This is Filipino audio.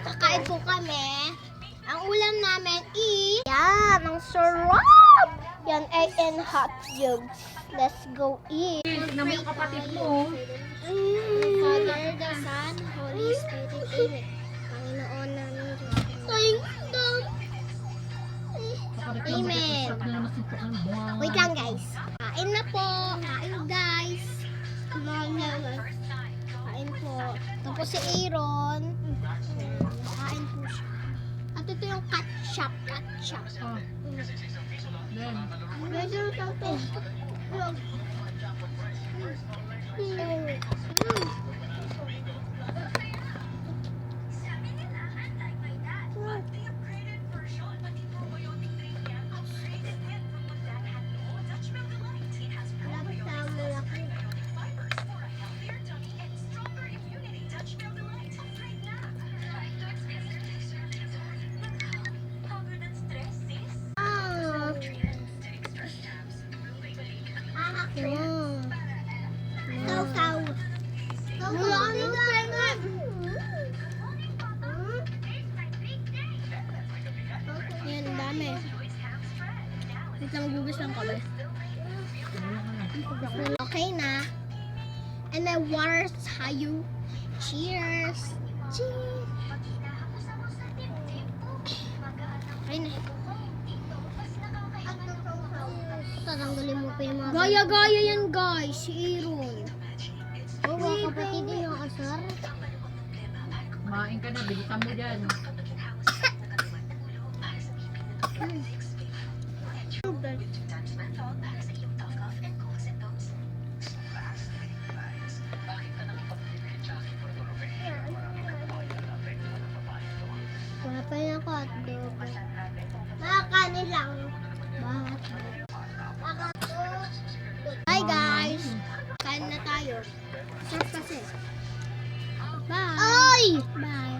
kakain po kami. Ang ulam namin yan, ang sarap! Yan ay in hot dogs. Let's go eat. Tignan mo yung kapatid mo. Father, the Son, Holy Spirit, Amen. Panginoon namin Diyos. Kingdom. Amen. Wait lang guys. Kain na po. Kain guys. Kain po. Tapos si Aaron. Kain po siya. At ito yung ketchup. Ketchup. Then, Medyo ito. Yan, dami. Wait lang, magugas lang kami. Okay na. And then water tayo. Cheers! Cheers! Okay na. Tatanggalin mo pa yung mga... Gaya-gaya yan guys, si Aaron. Oh, mga kapatid din yung asar. kumain ka na, bilisan mo dyan. Wala pa yung hotdog. Makakanin lang. Hi guys! Kain na tayo. Sarap kasi. Bye! Bye!